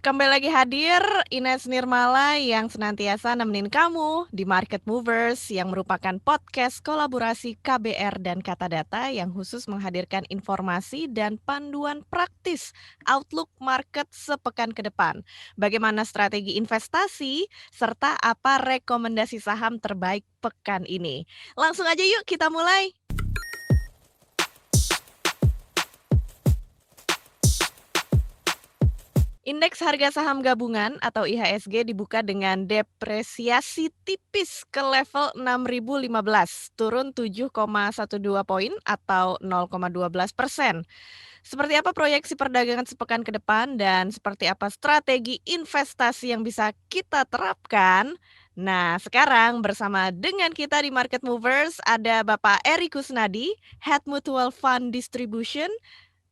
Kembali lagi hadir Ines Nirmala yang senantiasa nemenin kamu di Market Movers yang merupakan podcast kolaborasi KBR dan Kata Data yang khusus menghadirkan informasi dan panduan praktis outlook market sepekan ke depan. Bagaimana strategi investasi serta apa rekomendasi saham terbaik pekan ini. Langsung aja yuk kita mulai. Indeks harga saham gabungan atau IHSG dibuka dengan depresiasi tipis ke level 6.015, turun 7,12 poin atau 0,12%. Seperti apa proyeksi perdagangan sepekan ke depan dan seperti apa strategi investasi yang bisa kita terapkan? Nah, sekarang bersama dengan kita di Market Movers ada Bapak Eri Kusnadi, Head Mutual Fund Distribution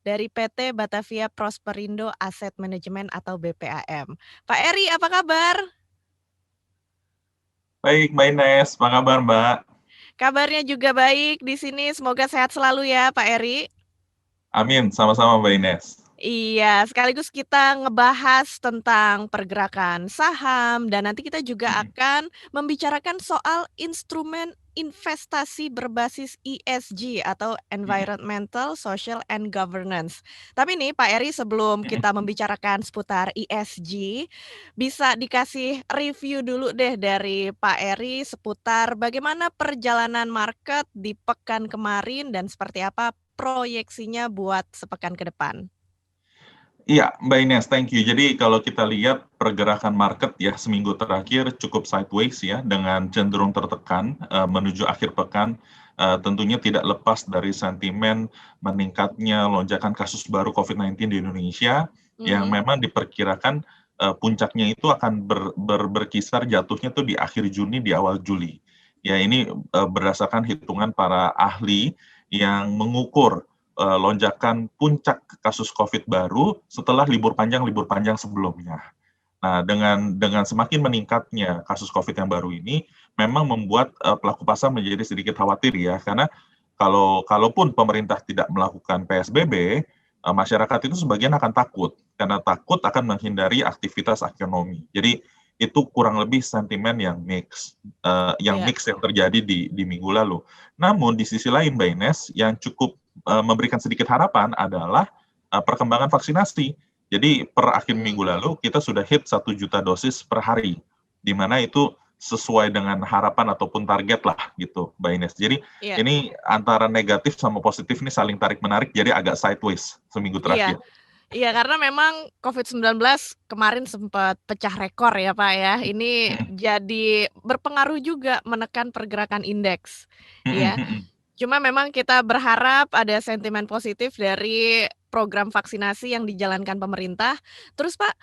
dari PT Batavia Prosperindo Asset Management atau BPAM. Pak Eri, apa kabar? Baik, Mbak Ines. Apa kabar, Mbak? Kabarnya juga baik di sini. Semoga sehat selalu ya, Pak Eri. Amin, sama-sama Mbak Ines. Iya, sekaligus kita ngebahas tentang pergerakan saham dan nanti kita juga akan membicarakan soal instrumen investasi berbasis ESG atau Environmental, Social, and Governance. Tapi nih Pak Eri, sebelum kita membicarakan seputar ESG, bisa dikasih review dulu deh dari Pak Eri seputar bagaimana perjalanan market di pekan kemarin dan seperti apa proyeksinya buat sepekan ke depan. Iya, Mbak Ines, thank you. Jadi kalau kita lihat pergerakan market ya seminggu terakhir cukup sideways ya dengan cenderung tertekan menuju akhir pekan. Tentunya tidak lepas dari sentimen meningkatnya lonjakan kasus baru COVID-19 di Indonesia yang memang diperkirakan puncaknya itu akan berkisar jatuhnya tuh di akhir Juni, di awal Juli. Ya ini berdasarkan hitungan para ahli yang mengukur lonjakan puncak kasus COVID baru setelah libur panjang sebelumnya. Nah, dengan semakin meningkatnya kasus COVID yang baru ini, memang membuat pelaku pasar menjadi sedikit khawatir ya, karena kalaupun pemerintah tidak melakukan PSBB, masyarakat itu sebagian akan takut, karena takut akan menghindari aktivitas ekonomi. Jadi itu kurang lebih sentimen yang Iya. mix yang terjadi di minggu lalu. Namun di sisi lain, Mbak Ines, yang cukup memberikan sedikit harapan adalah perkembangan vaksinasi. Jadi per akhir minggu lalu kita sudah hit 1 juta dosis per hari, di mana itu sesuai dengan harapan ataupun target lah gitu, Mbak Ines. Jadi Iya, ini antara negatif sama positif ini saling tarik-menarik, jadi agak sideways seminggu iya, terakhir. iya karena memang COVID-19 kemarin sempat pecah rekor ya Pak ya. Ini jadi berpengaruh juga menekan pergerakan indeks, ya. Cuma memang kita berharap ada sentimen positif dari program vaksinasi yang dijalankan pemerintah. Terus Pak,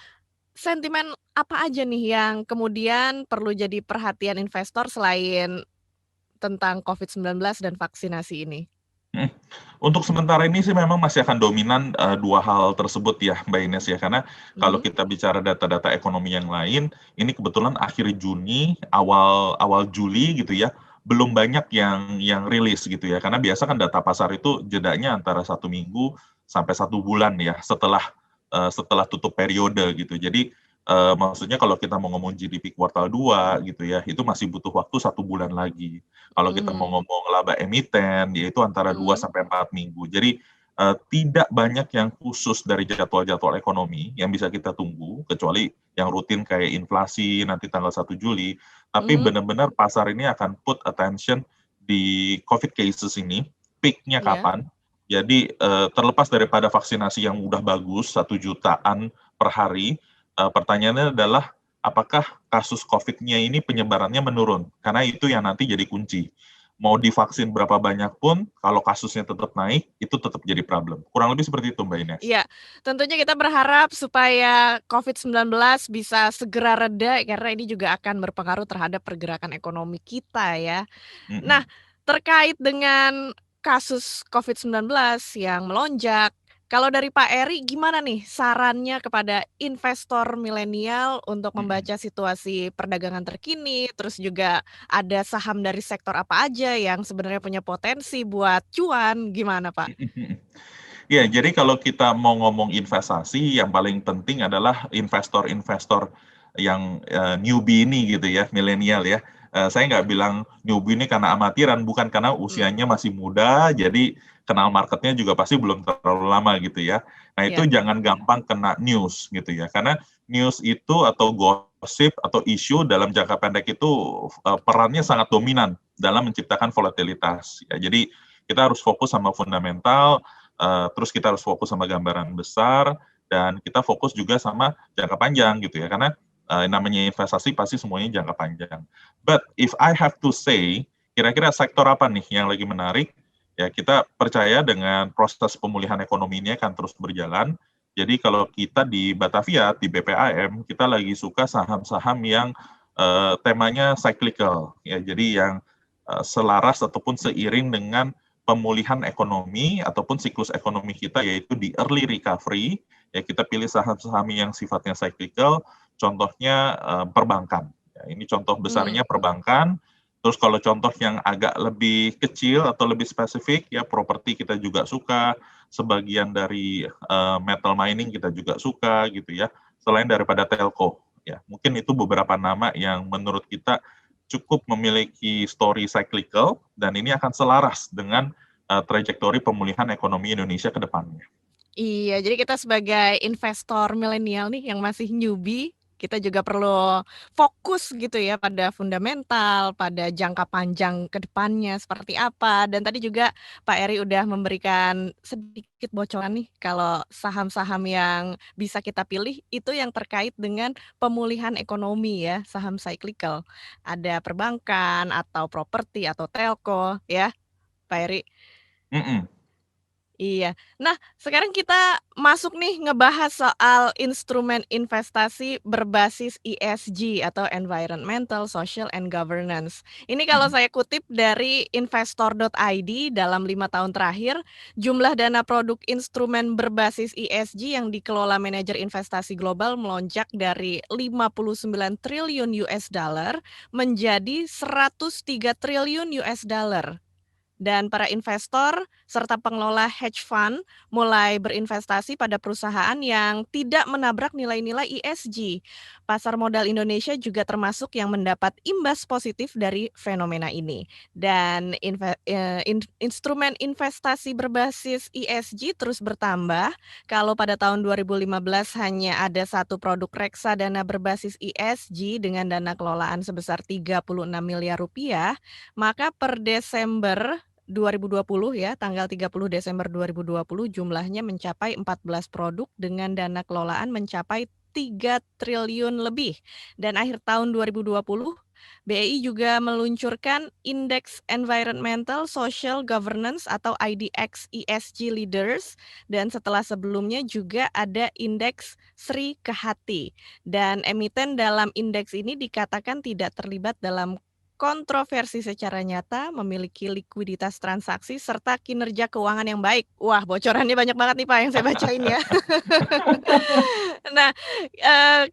sentimen apa aja nih yang kemudian perlu jadi perhatian investor selain tentang COVID-19 dan vaksinasi ini? Mhm. Untuk sementara ini sih memang masih akan dominan, 2 hal tersebut ya, Mbak Ines ya, karena kalau Mhm, kita bicara data-data ekonomi yang lain, ini kebetulan akhir Juni, awal awal Juli gitu ya, belum banyak yang rilis gitu ya, karena biasa kan data pasar itu jedanya antara 1 minggu sampai 1 bulan ya, setelah tutup periode gitu. Jadi, maksudnya kalau kita mau ngomong GDP kuartal 2 gitu ya, itu masih butuh waktu 1 bulan lagi. Kalau kita mau mhm, ngomong laba emiten, yaitu antara 2 mhm, sampai 4 minggu. Jadi, tidak banyak yang khusus dari jadwal-jadwal ekonomi yang bisa kita tunggu, kecuali yang rutin kayak inflasi nanti tanggal 1 Juli, tapi mhm, benar-benar pasar ini akan put attention di COVID cases ini, peak-nya iya. kapan. Jadi, terlepas daripada vaksinasi yang udah bagus, 1 jutaan per hari, pertanyaannya adalah apakah kasus COVID-nya ini penyebarannya menurun? Karena itu yang nanti jadi kunci. Mau divaksin berapa banyak pun, kalau kasusnya tetap naik, itu tetap jadi problem. Kurang lebih seperti itu, Mbak Ines. Iya, tentunya kita berharap supaya COVID-19 bisa segera reda karena ini juga akan berpengaruh terhadap pergerakan ekonomi kita ya. Nah, Mhm. terkait dengan kasus COVID-19 yang melonjak, kalau dari Pak Eri gimana nih sarannya kepada investor milenial untuk Mhm. membaca situasi perdagangan terkini, terus juga ada saham dari sektor apa aja yang sebenarnya punya potensi buat cuan, gimana Pak? Ya, jadi kalau kita mau ngomong investasi, yang paling penting adalah investor-investor yang newbie ini gitu ya, milenial ya. Saya nggak bilang newbie ini karena amatiran, bukan karena Hmm, usianya masih muda, jadi kenal marketnya juga pasti belum terlalu lama gitu ya. Nah ya. itu jangan gampang kena news gitu ya, karena news itu atau gosip atau isu dalam jangka pendek itu perannya sangat dominan dalam menciptakan volatilitas. Ya, jadi kita harus fokus sama fundamental, terus kita harus fokus sama gambaran besar, dan kita fokus juga sama jangka panjang gitu ya, karena namanya investasi pasti semuanya jangka panjang. But if I have to say, kira-kira sektor apa nih yang lagi menarik? Ya kita percaya dengan proses pemulihan ekonomi ini akan terus berjalan. Jadi kalau kita di Batavia, di BPAM, kita lagi suka saham-saham yang temanya cyclical, ya. Jadi yang selaras ataupun seiring dengan pemulihan ekonomi ataupun siklus ekonomi kita, yaitu di early recovery, ya kita pilih saham-saham yang sifatnya cyclical, contohnya perbankan. Ya, ini contoh Hmm. besarnya perbankan. Terus kalau contoh yang agak lebih kecil atau lebih spesifik, ya properti kita juga suka, sebagian dari metal mining kita juga suka gitu ya, selain daripada telco. Ya, mungkin itu beberapa nama yang menurut kita cukup memiliki story cyclical, dan ini akan selaras dengan trajektori pemulihan ekonomi Indonesia ke depannya. Iya, jadi kita sebagai investor milenial nih yang masih newbie, kita juga perlu fokus gitu ya pada fundamental, pada jangka panjang ke depannya seperti apa. Dan tadi juga Pak Eri udah memberikan sedikit bocoran nih kalau saham-saham yang bisa kita pilih itu yang terkait dengan pemulihan ekonomi ya, saham cyclical. Ada perbankan atau properti atau telco ya, Pak Eri. Mm-mm. Iya. Nah, sekarang kita masuk nih ngebahas soal instrumen investasi berbasis ESG atau Environmental, Social, and Governance. Ini kalau Mm-mm. saya kutip dari investor.id, dalam 5 tahun terakhir, jumlah dana produk instrumen berbasis ESG yang dikelola manajer investasi global melonjak dari 59 triliun US dollar menjadi 103 triliun US dollar. Dan para investor serta pengelola hedge fund mulai berinvestasi pada perusahaan yang tidak menabrak nilai-nilai ESG. Pasar modal Indonesia juga termasuk yang mendapat imbas positif dari fenomena ini. Dan instrumen investasi berbasis ESG terus bertambah. Kalau pada tahun 2015 hanya ada satu produk reksadana berbasis ESG dengan dana kelolaan sebesar 36 miliar rupiah, maka per Desember 2020 ya, tanggal 30 Desember 2020 jumlahnya mencapai 14 produk dengan dana kelolaan mencapai 3 triliun lebih. Dan akhir tahun 2020, BEI juga meluncurkan Indeks Environmental Social Governance atau IDX ESG Leaders, dan setelah sebelumnya juga ada Indeks Sri Kehati. Dan emiten dalam indeks ini dikatakan tidak terlibat dalam kontroversi secara nyata, memiliki likuiditas transaksi, serta kinerja keuangan yang baik. Wah, bocorannya banyak banget nih Pak yang saya bacain ya. Nah,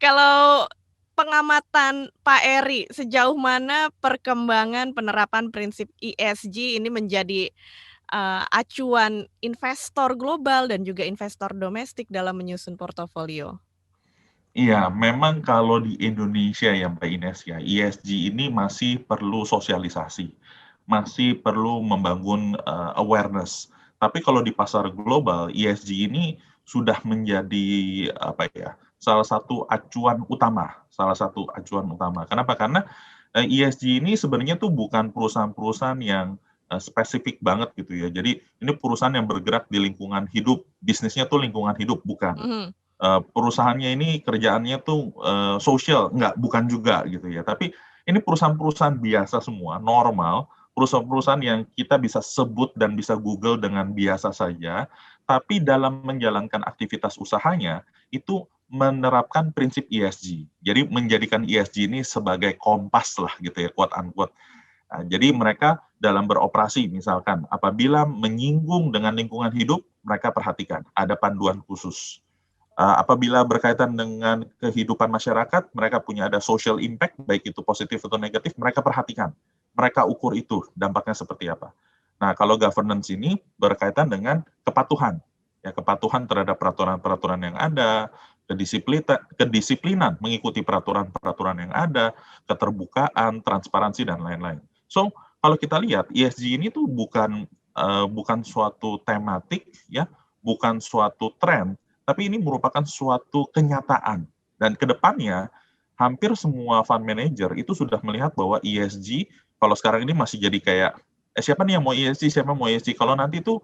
kalau pengamatan Pak Eri, sejauh mana perkembangan penerapan prinsip ESG ini menjadi acuan investor global dan juga investor domestik dalam menyusun portofolio? Iya, memang kalau di Indonesia ya Mbak Ines ya, ESG ini masih perlu sosialisasi, masih perlu membangun awareness. Tapi kalau di pasar global, ESG ini sudah menjadi apa ya, salah satu acuan utama, salah satu acuan utama. Kenapa? Karena ESG ini sebenarnya tuh bukan perusahaan-perusahaan yang spesifik banget gitu ya. Jadi ini perusahaan yang bergerak di lingkungan hidup, bisnisnya tuh lingkungan hidup, bukan. Mhm. Perusahaannya ini kerjaannya tuh sosial, bukan juga gitu ya. Tapi ini perusahaan-perusahaan biasa semua, normal, perusahaan-perusahaan yang kita bisa sebut dan bisa Google dengan biasa saja, tapi dalam menjalankan aktivitas usahanya itu menerapkan prinsip ESG. Jadi menjadikan ESG ini sebagai kompas lah gitu ya, quote unquote. Nah, jadi mereka dalam beroperasi misalkan apabila menyinggung dengan lingkungan hidup, mereka perhatikan ada panduan khusus. Apabila berkaitan dengan kehidupan masyarakat, mereka punya ada social impact, baik itu positif atau negatif, mereka perhatikan. Mereka ukur itu dampaknya seperti apa. Nah, kalau governance ini berkaitan dengan kepatuhan. ya kepatuhan terhadap peraturan-peraturan yang ada, kedisiplinan mengikuti peraturan-peraturan yang ada, keterbukaan, transparansi dan lain-lain. So, kalau kita lihat ESG ini tuh bukan suatu tematik ya, bukan suatu tren, tapi ini merupakan suatu kenyataan. Dan kedepannya hampir semua fund manager itu sudah melihat bahwa ESG kalau sekarang ini masih jadi kayak siapa nih yang mau ESG, siapa mau ESG. Kalau nanti tuh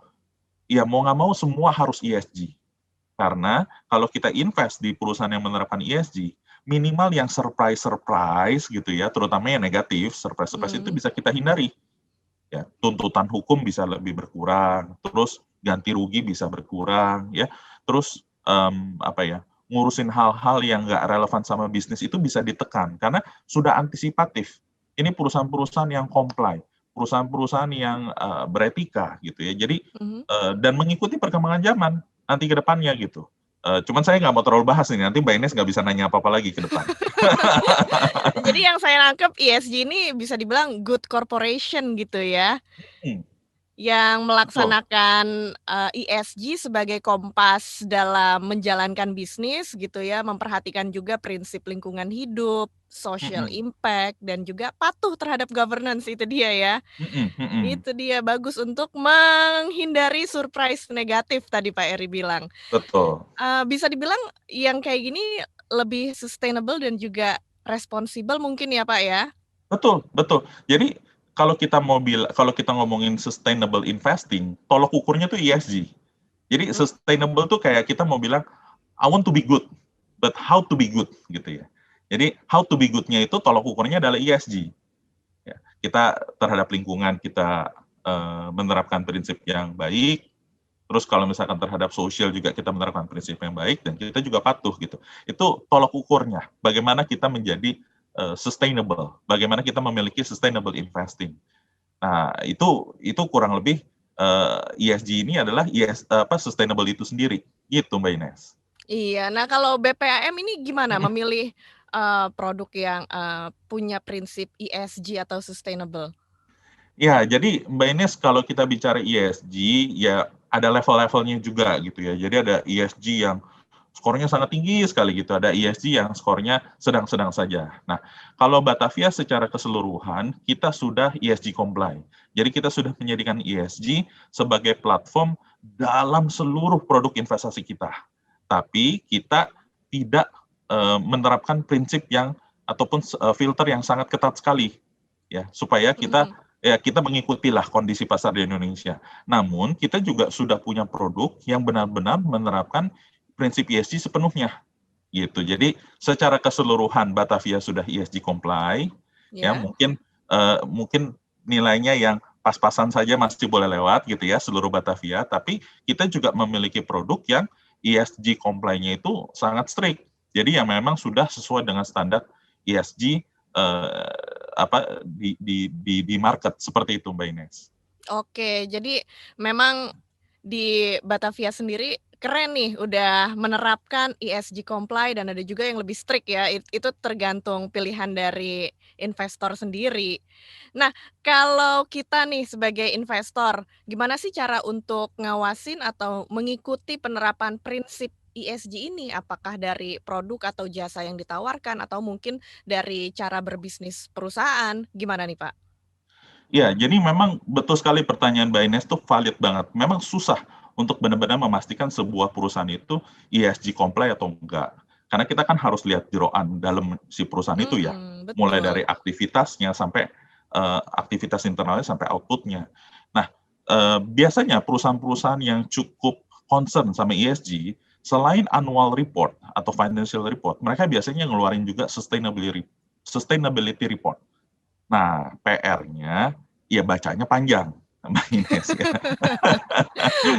ya mau nggak mau semua harus ESG. Karena kalau kita invest di perusahaan yang menerapkan ESG, minimal yang surprise gitu ya, terutama yang negatif, surprise itu bisa kita hindari. Ya, tuntutan hukum bisa lebih berkurang, terus ganti rugi bisa berkurang, ya, terus ngurusin hal-hal yang nggak relevan sama bisnis itu bisa ditekan karena sudah antisipatif. Ini perusahaan-perusahaan yang comply, perusahaan-perusahaan yang beretika gitu ya. Jadi dan mengikuti perkembangan zaman nanti ke depannya gitu. Cuman saya nggak mau terlalu bahas nih, nanti Mbak Ines nggak bisa nanya apa-apa lagi ke depan. Jadi yang saya nangkep ESG ini bisa dibilang good corporation gitu ya. Yang melaksanakan ESG sebagai kompas dalam menjalankan bisnis gitu ya, memperhatikan juga prinsip lingkungan hidup, social impact, dan juga patuh terhadap governance itu dia ya. Itu dia, bagus untuk menghindari surprise negatif tadi Pak Eri bilang. Betul. Bisa dibilang yang kayak gini lebih sustainable dan juga responsibel mungkin ya Pak ya? Betul, betul. Jadi kalau kita ngomongin sustainable investing, tolok ukurnya tuh ESG. Jadi sustainable tuh kayak kita mau bilang I want to be good, but how to be good gitu ya. Jadi how to be good-nya itu tolok ukurnya adalah ESG. Ya, kita terhadap lingkungan kita menerapkan prinsip yang baik. Terus kalau misalkan terhadap sosial juga kita menerapkan prinsip yang baik dan kita juga patuh gitu. Itu tolok ukurnya. Bagaimana kita menjadi sustainable, bagaimana kita memiliki sustainable investing. Nah, itu kurang lebih ESG ini adalah sustainable itu sendiri, gitu Mbak Ines. Iya, nah kalau BPAM ini gimana memilih produk yang punya prinsip ESG atau sustainable? Ya, jadi Mbak Ines kalau kita bicara ESG, ya ada level-levelnya juga gitu ya. Jadi ada ESG yang skornya sangat tinggi sekali gitu, ada ESG yang skornya sedang-sedang saja. Nah, kalau Batavia secara keseluruhan, kita sudah ESG comply. Jadi kita sudah menjadikan ESG sebagai platform dalam seluruh produk investasi kita. Tapi kita tidak menerapkan prinsip yang ataupun filter yang sangat ketat sekali ya, supaya kita mengikutilah kondisi pasar di Indonesia. Namun kita juga sudah punya produk yang benar-benar menerapkan prinsip ESG sepenuhnya gitu. Jadi secara keseluruhan Batavia sudah ESG comply, ya mungkin nilainya yang pas-pasan saja masih boleh lewat gitu ya seluruh Batavia, tapi kita juga memiliki produk yang ESG comply-nya itu sangat strict. Jadi yang memang sudah sesuai dengan standar ESG di market seperti itu Mbak Ines. Oke, jadi memang di Batavia sendiri keren nih, udah menerapkan ESG comply dan ada juga yang lebih strict ya. Itu tergantung pilihan dari investor sendiri. Nah, kalau kita nih sebagai investor, gimana sih cara untuk ngawasin atau mengikuti penerapan prinsip ESG ini? Apakah dari produk atau jasa yang ditawarkan atau mungkin dari cara berbisnis perusahaan? Gimana nih, Pak? Ya, jadi memang betul sekali pertanyaan Mbak Ines itu valid banget. Memang susah untuk benar-benar memastikan sebuah perusahaan itu ESG comply atau enggak. Karena kita kan harus lihat jeroan dalam si perusahaan itu ya. Mulai dari Betul. aktivitasnya sampai aktivitas internalnya sampai outputnya. Nah, biasanya perusahaan-perusahaan yang cukup concern sama ESG, selain annual report atau financial report, mereka biasanya ngeluarin juga sustainability report. Nah, PR-nya ya bacanya panjang, Mbak Ines ya.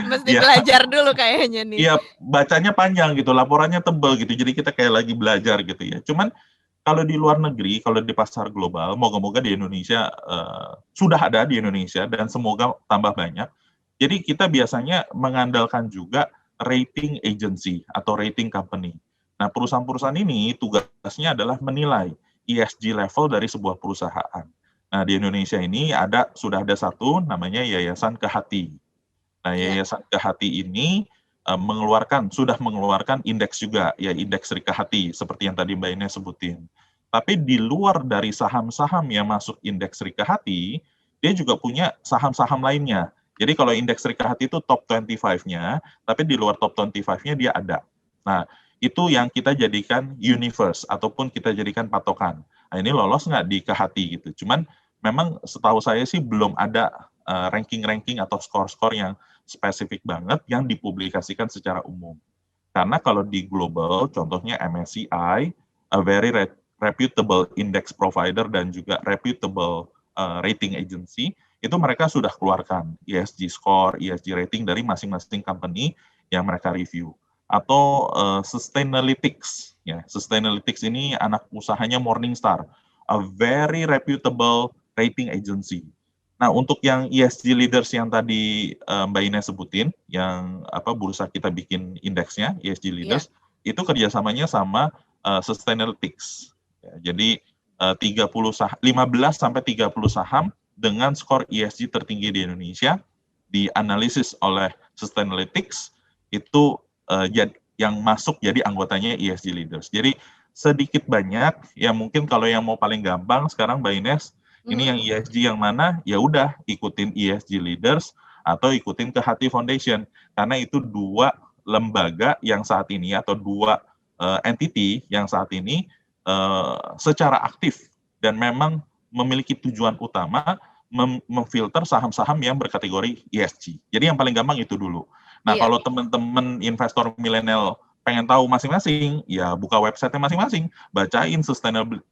Mesti Iya, belajar dulu kayaknya nih. iya bacanya panjang gitu, laporannya tebel gitu, jadi kita kayak lagi belajar gitu ya. Cuman kalau di luar negeri, kalau di pasar global, moga-moga di Indonesia sudah ada di Indonesia dan semoga tambah banyak. Jadi kita biasanya mengandalkan juga rating agency atau rating company. Nah, perusahaan-perusahaan ini tugasnya adalah menilai ESG level dari sebuah perusahaan. Nah, di Indonesia ini sudah ada satu namanya Yayasan Kehati. Nah, Ya. Yayasan Kehati ini sudah mengeluarkan indeks juga, ya indeks Rika Hati, seperti yang tadi Mbak Ines sebutin. Tapi di luar dari saham-saham yang masuk indeks Rika Hati, dia juga punya saham-saham lainnya. Jadi kalau indeks Rika Hati itu top 25-nya, tapi di luar top 25-nya dia ada. Nah, itu yang kita jadikan universe, ataupun kita jadikan patokan. Nah, ini lolos nggak di Kehati gitu. Cuman memang setahu saya sih belum ada ranking-ranking atau skor-skor yang spesifik banget yang dipublikasikan secara umum. Karena kalau di global, contohnya MSCI, a very reputable index provider dan juga reputable rating agency, itu mereka sudah keluarkan ESG score, ESG rating dari masing-masing company yang mereka review. Atau Sustainalytics, ya, Sustainalytics ini anak usahanya Morningstar, a very reputable rating agency. Nah, untuk yang ESG leaders yang tadi Mbak Ines sebutin, yang bursa kita bikin indeksnya, ESG leaders, itu kerjasamanya sama Sustainalytics. Ya, jadi 15 sampai 30 saham dengan skor ESG tertinggi di Indonesia, dianalisis oleh Sustainalytics, itu yang masuk jadi anggotanya ESG leaders. Jadi sedikit banyak, ya mungkin kalau yang mau paling gampang sekarang Mbak Ines, ini yang ESG yang mana? Ya udah ikutin ESG Leaders atau ikutin Kehati Foundation, karena itu dua lembaga yang saat ini atau dua entity yang saat ini secara aktif dan memang memiliki tujuan utama memfilter saham-saham yang berkategori ESG. Jadi yang paling gampang itu dulu. Nah, kalau teman-teman investor milenial pengen tahu masing-masing, ya buka website-nya masing-masing, bacain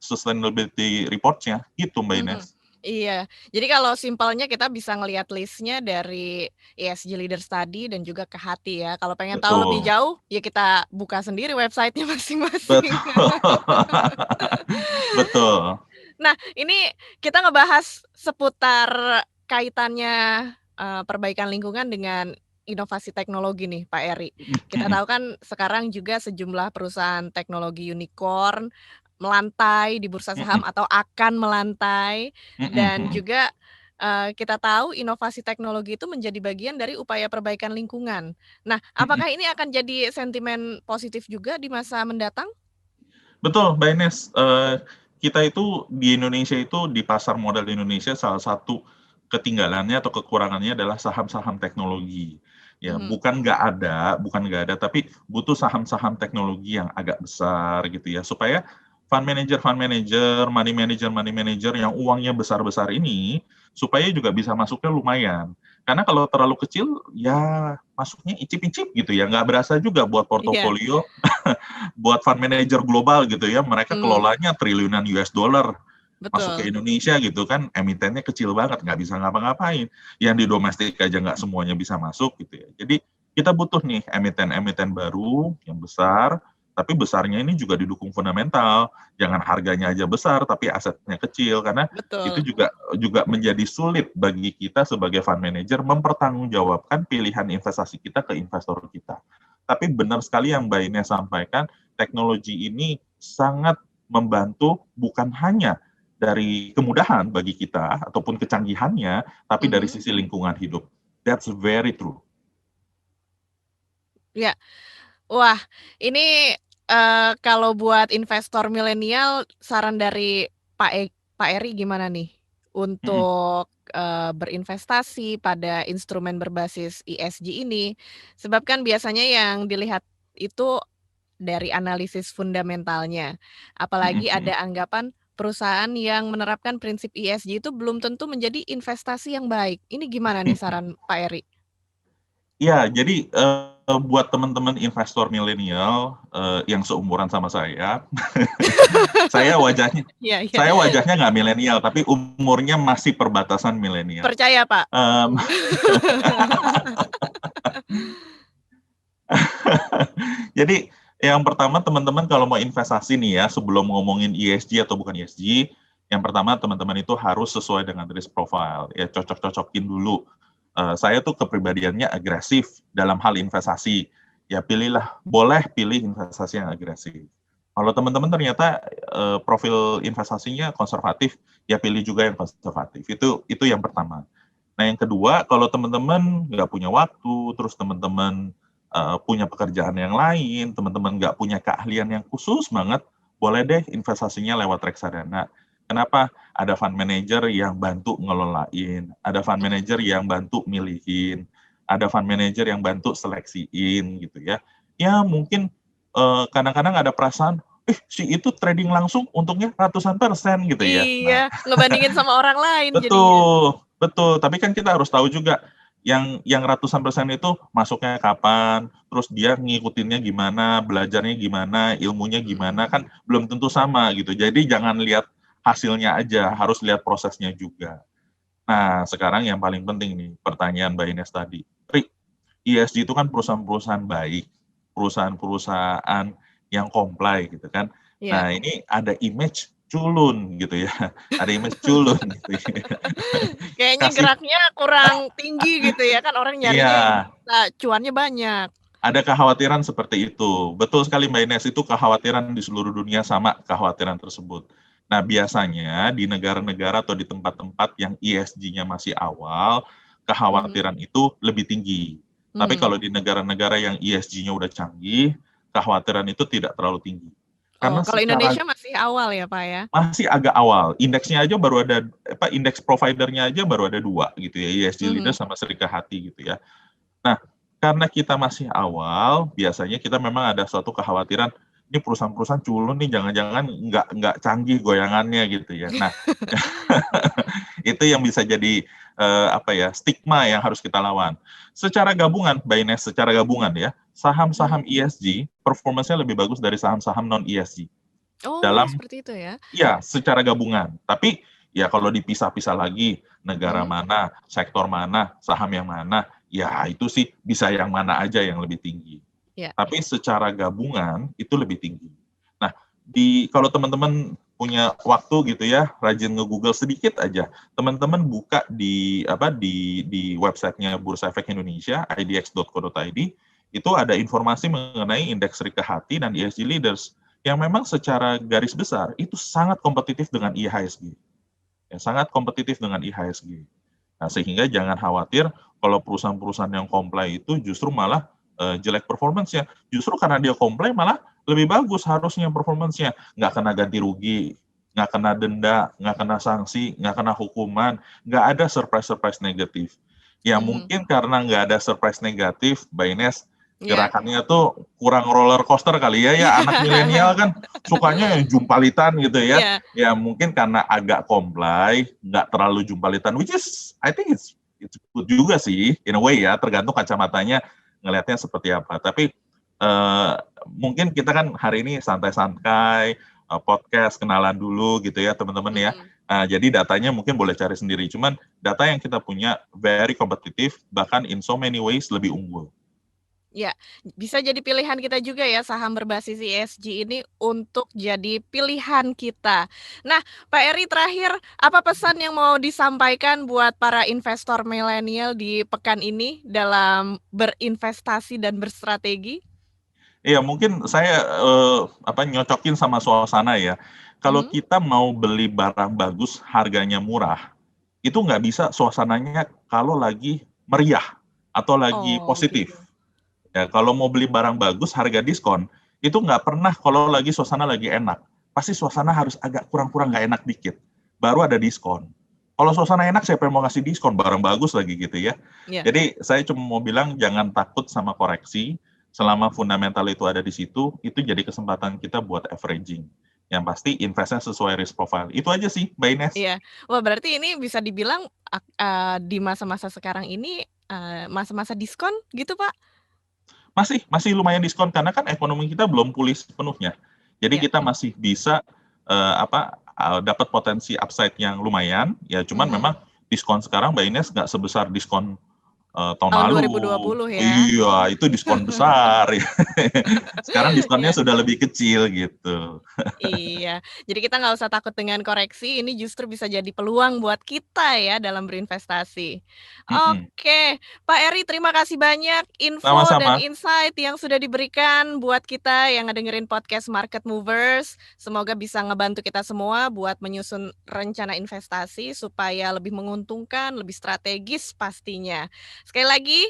sustainability report-nya, gitu Mbak Ines. Iya, jadi kalau simpelnya kita bisa ngelihat list-nya dari ESG Leaders tadi dan juga Kehati ya. Kalau pengen tahu lebih jauh, ya kita buka sendiri website-nya masing-masing. Betul. Nah, ini kita ngebahas seputar kaitannya perbaikan lingkungan dengan inovasi teknologi nih Pak Eri. Kita tahu kan sekarang juga sejumlah perusahaan teknologi unicorn melantai di bursa saham atau akan melantai, dan juga kita tahu inovasi teknologi itu menjadi bagian dari upaya perbaikan lingkungan. Nah, apakah ini akan jadi sentimen positif juga di masa mendatang? Betul, Mbak Ines. Kita itu di Indonesia itu, di pasar modal Indonesia, salah satu ketinggalannya atau kekurangannya adalah saham-saham teknologi. Ya, bukan nggak ada, tapi butuh saham-saham teknologi yang agak besar gitu ya, supaya fund manager, money manager yang uangnya besar-besar ini, supaya juga bisa masuknya lumayan. Karena kalau terlalu kecil, ya masuknya icip-icip gitu ya, nggak berasa juga buat portofolio, buat fund manager global gitu ya, mereka kelolanya triliunan US dollar. Masuk ke Indonesia gitu kan, emitennya kecil banget, nggak bisa ngapa-ngapain. Yang di domestik aja nggak semuanya bisa masuk gitu ya. Jadi kita butuh nih emiten-emiten baru yang besar, tapi besarnya ini juga didukung fundamental. Jangan harganya aja besar, tapi asetnya kecil, karena itu juga menjadi sulit bagi kita sebagai fund manager mempertanggungjawabkan pilihan investasi kita ke investor kita. Tapi benar sekali yang Mbak Ines sampaikan, teknologi ini sangat membantu bukan hanya dari kemudahan bagi kita ataupun kecanggihannya, tapi dari sisi lingkungan hidup. That's very true. Ya, wah ini kalau buat investor milenial, saran dari Pak Eri gimana nih untuk berinvestasi pada instrumen berbasis ESG ini? Sebab kan biasanya yang dilihat itu dari analisis fundamentalnya. Apalagi ada anggapan perusahaan yang menerapkan prinsip ESG itu belum tentu menjadi investasi yang baik. Ini gimana nih saran Pak Eri? Ya, jadi buat teman-teman investor milenial yang seumuran sama saya, saya wajahnya nggak milenial, tapi umurnya masih perbatasan milenial. Percaya Pak. Jadi yang pertama teman-teman kalau mau investasi nih ya, sebelum ngomongin ESG atau bukan ESG, yang pertama teman-teman itu harus sesuai dengan risk profile, ya cocok-cocokin dulu. Saya tuh kepribadiannya agresif dalam hal investasi, ya boleh pilih investasi yang agresif. Kalau teman-teman ternyata profil investasinya konservatif, ya pilih juga yang konservatif. Itu yang pertama. Nah yang kedua, kalau teman-teman nggak punya waktu, terus teman-teman punya pekerjaan yang lain, teman-teman nggak punya keahlian yang khusus banget, boleh deh investasinya lewat reksadana. Kenapa? Ada fund manager yang bantu ngelolain, ada fund manager yang bantu milihin, ada fund manager yang bantu seleksiin gitu ya. Ya mungkin kadang-kadang ada perasaan, si itu trading langsung untungnya ratusan persen gitu ya. Iya, Nah, ngebandingin sama orang lain jadinya. betul, betul. Tapi kan kita harus tahu juga yang ratusan persen itu masuknya kapan, terus dia ngikutinnya gimana, belajarnya gimana, ilmunya gimana, kan belum tentu sama gitu. Jadi jangan lihat hasilnya aja, harus lihat prosesnya juga. Nah, sekarang yang paling penting nih, pertanyaan Mbak Ines tadi. Ri, ESG itu kan perusahaan-perusahaan baik, perusahaan-perusahaan yang comply gitu kan. Iya. Nah, ini ada image culun gitu ya, ada image culun gitu ya. Kayaknya Kasih geraknya kurang tinggi gitu ya kan, orang nyarinya yang iya, bisa cuannya banyak. ada kekhawatiran seperti itu. Betul sekali Mbak Ines, itu kekhawatiran di seluruh dunia sama kekhawatiran tersebut. Nah, biasanya di negara-negara atau di tempat-tempat yang ESG-nya masih awal, Mhm, kekhawatiran itu lebih tinggi. Tapi mhm. kalau di negara-negara yang ESG-nya udah canggih, kekhawatiran itu tidak terlalu tinggi. Oh, Karena kalau secara Indonesia masih awal ya, Pak, ya? masih agak awal, indeksnya aja baru ada, indeks providernya aja baru ada 2 gitu ya, ESG Mhm. Leaders sama Serika Hati gitu ya. Nah, karena kita masih awal, biasanya kita memang ada suatu kekhawatiran, ini perusahaan-perusahaan culun nih, jangan-jangan nggak canggih goyangannya gitu ya. Nah, itu yang bisa jadi stigma yang harus kita lawan. Secara gabungan, Mbak Ines, secara gabungan ya, saham-saham Mhm. ESG performance-nya lebih bagus dari saham-saham non ESG. Oh, Dalam seperti itu ya? ya, secara gabungan. Tapi ya kalau dipisah-pisah lagi, negara Mhm. mana, sektor mana, saham yang mana, ya itu sih bisa yang mana aja yang lebih tinggi. Ya. Tapi secara gabungan itu lebih tinggi. Nah, kalau teman-teman punya waktu gitu ya, rajin nge-Google sedikit aja. Teman-teman buka di websitenya Bursa Efek Indonesia, idx.co.id, itu ada informasi mengenai indeks Rika Hati dan ESG Leaders yang memang secara garis besar itu sangat kompetitif dengan IHSG. Ya, sangat kompetitif dengan IHSG. Nah, sehingga jangan khawatir kalau perusahaan-perusahaan yang comply itu justru malah jelek performance-nya. Justru karena dia comply malah lebih bagus harusnya performance-nya. Nggak kena ganti rugi, nggak kena denda, nggak kena sanksi, nggak kena hukuman, nggak ada surprise-surprise negatif. Ya Mhm. mungkin karena nggak ada surprise negatif, Mbak Ines, Iya. gerakannya tuh kurang roller coaster kali ya anak milenial kan sukanya yang jumpalitan gitu ya. Iya. Ya mungkin karena agak comply, nggak terlalu jumpalitan, which is I think it's good juga sih in a way ya, tergantung kacamatanya ngelihatnya seperti apa. Tapi mungkin kita kan hari ini santai-santai, podcast kenalan dulu gitu ya teman-teman ya. Mhm. Jadi datanya mungkin boleh cari sendiri. Cuman data yang kita punya very kompetitif, bahkan in so many ways lebih unggul. Ya, bisa jadi pilihan kita juga ya saham berbasis ESG ini untuk jadi pilihan kita. Nah, Pak Eri terakhir, apa pesan yang mau disampaikan buat para investor milenial di pekan ini dalam berinvestasi dan berstrategi? Iya, mungkin saya, nyocokin sama suasana ya. Kalau Mhm. kita mau beli barang bagus, harganya murah, itu nggak bisa suasananya kalau lagi meriah atau lagi Oh, positif. gitu. Ya, kalau mau beli barang bagus, harga diskon, itu nggak pernah kalau lagi suasana lagi enak. Pasti suasana harus agak kurang-kurang nggak enak dikit, baru ada diskon. Kalau suasana enak, siapa yang mau ngasih diskon? Barang bagus lagi gitu ya. Iya. Jadi saya cuma mau bilang jangan takut sama koreksi, selama fundamental itu ada di situ, itu jadi kesempatan kita buat averaging. Yang pasti investnya sesuai risk profile. Itu aja sih, Mbak Ines. Iya. Wah, berarti ini bisa dibilang di masa-masa sekarang ini, masa-masa diskon gitu, Pak? Masih masih lumayan diskon karena kan ekonomi kita belum pulih sepenuhnya. Jadi Iya. kita masih bisa, dapat potensi upside yang lumayan, ya cuman Mhm. memang diskon sekarang Mbak Ines nggak sebesar diskon tahun Tahun lalu. 2020 ya? Iya, itu diskon besar. Sekarang diskonnya Iya. sudah lebih kecil gitu. Iya, jadi kita nggak usah takut dengan koreksi, ini justru bisa jadi peluang buat kita ya dalam berinvestasi. Mhm, Oke, Pak Eri terima kasih banyak info dan sama-sama. insight yang sudah diberikan buat kita yang ngedengerin podcast Market Movers. Semoga bisa ngebantu kita semua buat menyusun rencana investasi supaya lebih menguntungkan, lebih strategis pastinya. Sekali lagi,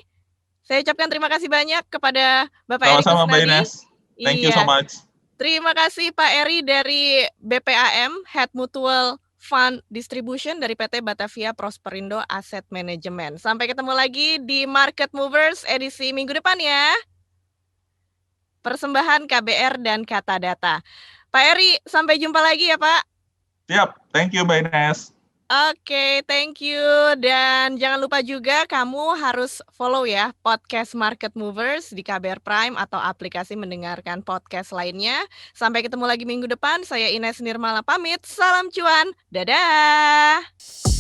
Saya ucapkan terima kasih banyak kepada Bapak Eri Sama-sama Mbak Kusnadi. Ines. Thank you so Iya. much. Terima kasih Pak Eri dari BPAM, Head Mutual Fund Distribution dari PT Batavia Prosperindo Asset Management. Sampai ketemu lagi di Market Movers edisi minggu depan ya. Persembahan KBR dan Kata Data. Pak Eri, sampai jumpa lagi ya Pak. Siap, thank you Mbak Ines. Oke, thank you. Dan jangan lupa juga kamu harus follow ya podcast Market Movers di KBR Prime atau aplikasi mendengarkan podcast lainnya. Sampai ketemu lagi minggu depan. Saya Ines Nirmala pamit. Salam cuan. Dadah.